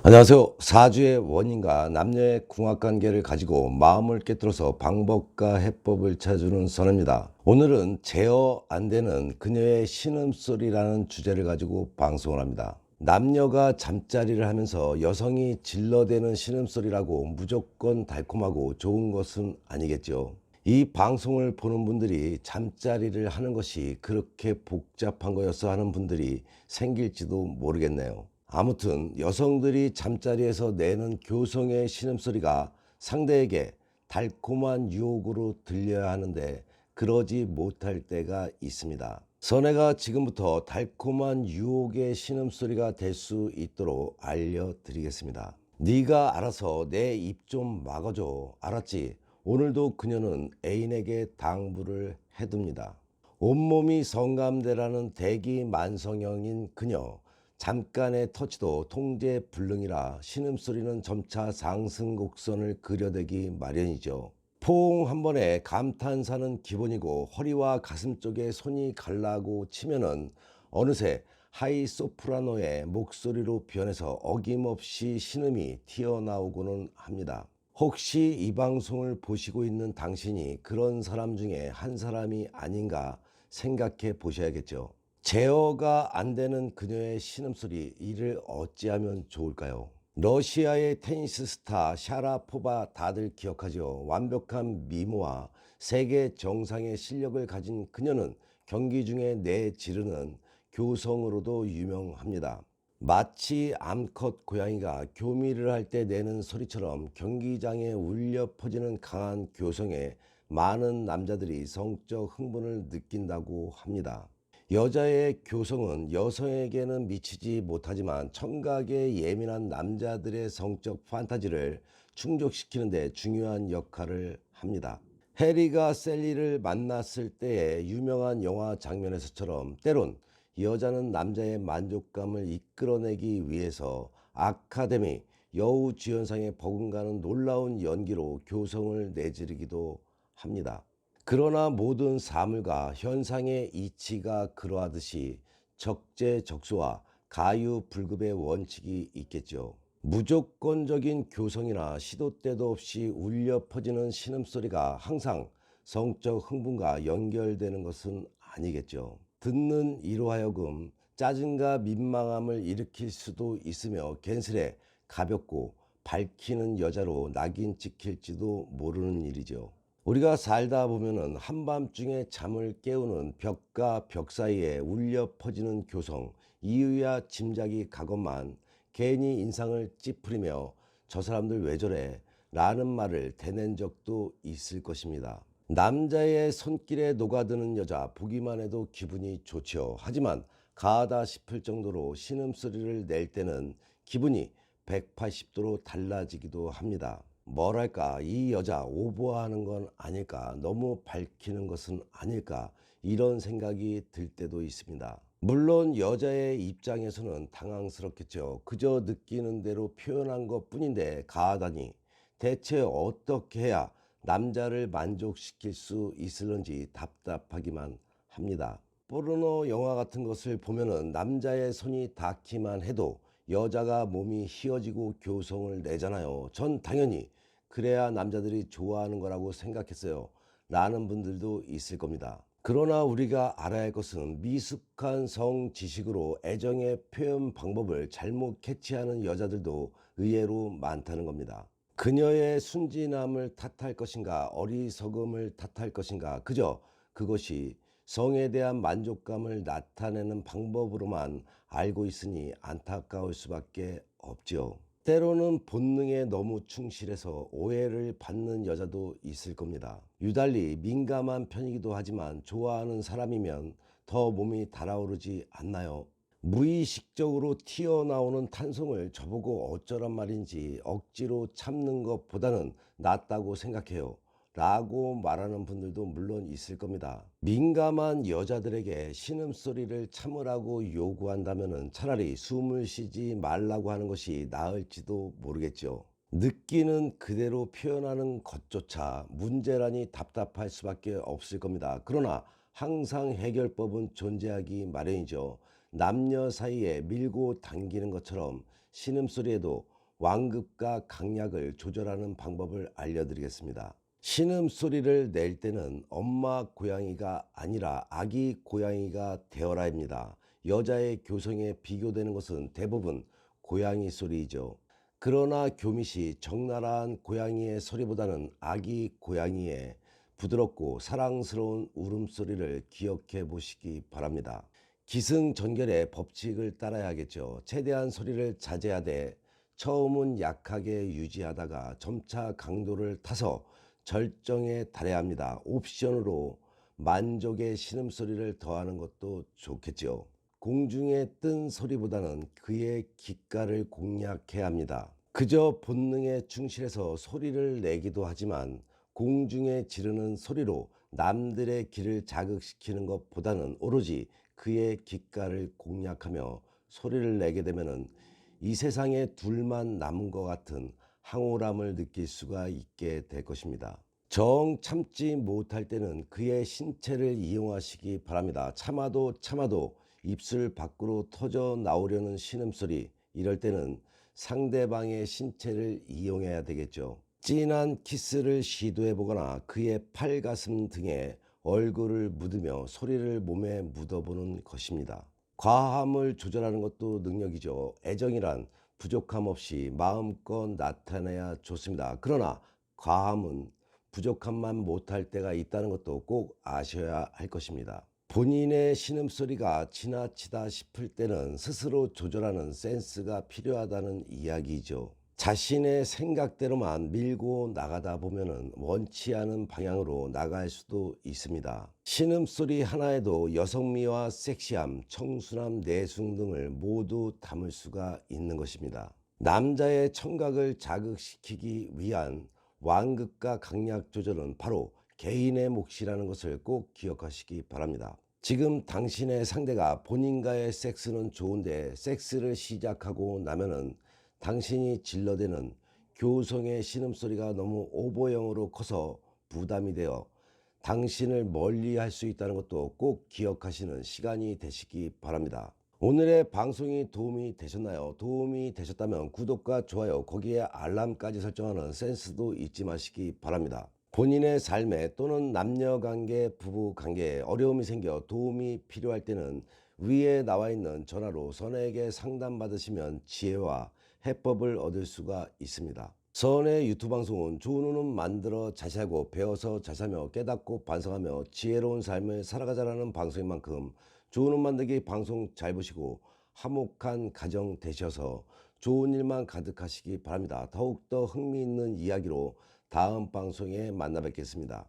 안녕하세요. 사주의 원인과 남녀의 궁합관계를 가지고 마음을 꿰뚫어서 방법과 해법을 찾아주는 선입니다. 오늘은 제어 안 되는 그녀의 신음소리라는 주제를 가지고 방송을 합니다. 남녀가 잠자리를 하면서 여성이 질러대는 신음소리라고 무조건 달콤하고 좋은 것은 아니겠죠. 이 방송을 보는 분들이 잠자리를 하는 것이 그렇게 복잡한 거였어 하는 분들이 생길지도 모르겠네요. 아무튼 여성들이 잠자리에서 내는 교성의 신음소리가 상대에게 달콤한 유혹으로 들려야 하는데 그러지 못할 때가 있습니다. 선혜가 지금부터 달콤한 유혹의 신음소리가 될 수 있도록 알려드리겠습니다. 네가 알아서 내 입 좀 막아줘. 알았지? 오늘도 그녀는 애인에게 당부를 해둡니다. 온몸이 성감대라는 대기 만성형인 그녀. 잠깐의 터치도 통제 불능이라 신음소리는 점차 상승 곡선을 그려대기 마련이죠. 포옹 한 번에 감탄사는 기본이고 허리와 가슴 쪽에 손이 갈라고 치면은 어느새 하이 소프라노의 목소리로 변해서 어김없이 신음이 튀어나오고는 합니다. 혹시 이 방송을 보시고 있는 당신이 그런 사람 중에 한 사람이 아닌가 생각해 보셔야겠죠. 제어가 안 되는 그녀의 신음소리, 이를 어찌하면 좋을까요? 러시아의 테니스 스타 샤라포바 다들 기억하죠. 완벽한 미모와 세계 정상의 실력을 가진 그녀는 경기 중에 내지르는 교성으로도 유명합니다. 마치 암컷 고양이가 교미를 할 때 내는 소리처럼 경기장에 울려 퍼지는 강한 교성에 많은 남자들이 성적 흥분을 느낀다고 합니다. 여자의 교성은 여성에게는 미치지 못하지만 청각에 예민한 남자들의 성적 판타지를 충족시키는 데 중요한 역할을 합니다. 해리가 셀리를 만났을 때의 유명한 영화 장면에서처럼 때론 여자는 남자의 만족감을 이끌어내기 위해서 아카데미 여우주연상에 버금가는 놀라운 연기로 교성을 내지르기도 합니다. 그러나 모든 사물과 현상의 이치가 그러하듯이 적재적소와 가유불급의 원칙이 있겠죠. 무조건적인 교성이나 시도 때도 없이 울려 퍼지는 신음소리가 항상 성적 흥분과 연결되는 것은 아니겠죠. 듣는 이로 하여금 짜증과 민망함을 일으킬 수도 있으며 괜스레 가볍고 밝히는 여자로 낙인 찍힐지도 모르는 일이죠. 우리가 살다 보면은 한밤중에 잠을 깨우는 벽과 벽 사이에 울려 퍼지는 교성, 이유야 짐작이 가건만 괜히 인상을 찌푸리며 저 사람들 왜 저래? 라는 말을 대낸 적도 있을 것입니다. 남자의 손길에 녹아드는 여자 보기만 해도 기분이 좋죠. 하지만 가하다 싶을 정도로 신음소리를 낼 때는 기분이 180도로 달라지기도 합니다. 뭐랄까, 이 여자 오버하는 건 아닐까, 너무 밝히는 것은 아닐까, 이런 생각이 들 때도 있습니다. 물론 여자의 입장에서는 당황스럽겠죠. 그저 느끼는 대로 표현한 것 뿐인데 가하다니 대체 어떻게 해야 남자를 만족시킬 수 있을런지 답답하기만 합니다. 포르노 영화 같은 것을 보면은 남자의 손이 닿기만 해도 여자가 몸이 휘어지고 교성을 내잖아요. 전 당연히 그래야 남자들이 좋아하는 거라고 생각했어요. 라는 분들도 있을 겁니다. 그러나 우리가 알아야 할 것은 미숙한 성 지식으로 애정의 표현 방법을 잘못 캐치하는 여자들도 의외로 많다는 겁니다. 그녀의 순진함을 탓할 것인가, 어리석음을 탓할 것인가, 그저 그것이 성에 대한 만족감을 나타내는 방법으로만 알고 있으니 안타까울 수밖에 없죠. 때로는 본능에 너무 충실해서 오해를 받는 여자도 있을 겁니다. 유달리 민감한 편이기도 하지만 좋아하는 사람이면 더 몸이 달아오르지 않나요? 무의식적으로 튀어나오는 탄성을 저보고 어쩌란 말인지 억지로 참는 것보다는 낫다고 생각해요. 라고 말하는 분들도 물론 있을 겁니다. 민감한 여자들에게 신음소리를 참으라고 요구한다면 차라리 숨을 쉬지 말라고 하는 것이 나을지도 모르겠죠. 느끼는 그대로 표현하는 것조차 문제라니 답답할 수밖에 없을 겁니다. 그러나 항상 해결법은 존재하기 마련이죠. 남녀 사이에 밀고 당기는 것처럼 신음소리에도 완급과 강약을 조절하는 방법을 알려드리겠습니다. 신음소리를 낼 때는 엄마 고양이가 아니라 아기 고양이가 되어라입니다. 여자의 교성에 비교되는 것은 대부분 고양이 소리이죠. 그러나 교미시 적나라한 고양이의 소리보다는 아기 고양이의 부드럽고 사랑스러운 울음소리를 기억해 보시기 바랍니다. 기승전결의 법칙을 따라야겠죠. 최대한 소리를 자제하되 처음은 약하게 유지하다가 점차 강도를 타서 절정에 달해야 합니다. 옵션으로 만족의 신음소리를 더하는 것도 좋겠죠. 공중에 뜬 소리보다는 그의 귓가를 공략해야 합니다. 그저 본능에 충실해서 소리를 내기도 하지만 공중에 지르는 소리로 남들의 귀를 자극시키는 것보다는 오로지 그의 귓가를 공략하며 소리를 내게 되면 이 세상에 둘만 남은 것 같은 황홀함을 느낄 수가 있게 될 것입니다. 정 참지 못할 때는 그의 신체를 이용하시기 바랍니다. 참아도 입술 밖으로 터져 나오려는 신음소리, 이럴 때는 상대방의 신체를 이용해야 되겠죠. 진한 키스를 시도해 보거나 그의 팔, 가슴 등에 얼굴을 묻으며 소리를 몸에 묻어보는 것입니다. 과함을 조절하는 것도 능력이죠. 애정이란 부족함 없이 마음껏 나타내야 좋습니다. 그러나 과함은 부족함만 못할 때가 있다는 것도 꼭 아셔야 할 것입니다. 본인의 신음소리가 지나치다 싶을 때는 스스로 조절하는 센스가 필요하다는 이야기죠. 자신의 생각대로만 밀고 나가다 보면 원치 않은 방향으로 나갈 수도 있습니다. 신음소리 하나에도 여성미와 섹시함, 청순함, 내숭 등을 모두 담을 수가 있는 것입니다. 남자의 청각을 자극시키기 위한 완급과 강약 조절은 바로 개인의 몫이라는 것을 꼭 기억하시기 바랍니다. 지금 당신의 상대가 본인과의 섹스는 좋은데 섹스를 시작하고 나면은 당신이 질러대는 교성의 신음소리가 너무 오버형으로 커서 부담이 되어 당신을 멀리할 수 있다는 것도 꼭 기억하시는 시간이 되시기 바랍니다. 오늘의 방송이 도움이 되셨나요? 도움이 되셨다면 구독과 좋아요, 거기에 알람까지 설정하는 센스도 잊지 마시기 바랍니다. 본인의 삶에 또는 남녀관계, 부부관계에 어려움이 생겨 도움이 필요할 때는 위에 나와 있는 전화로 선에게 상담받으시면 지혜와 해법을 얻을 수가 있습니다. 선의 유튜브 방송은 좋은 운은 만들어 잘 살고 배워서 잘 살며 깨닫고 반성하며 지혜로운 삶을 살아가자라는 방송인 만큼 좋은 운 만들기 방송 잘 보시고 화목한 가정 되셔서 좋은 일만 가득하시기 바랍니다. 더욱더 흥미있는 이야기로 다음 방송에 만나 뵙겠습니다.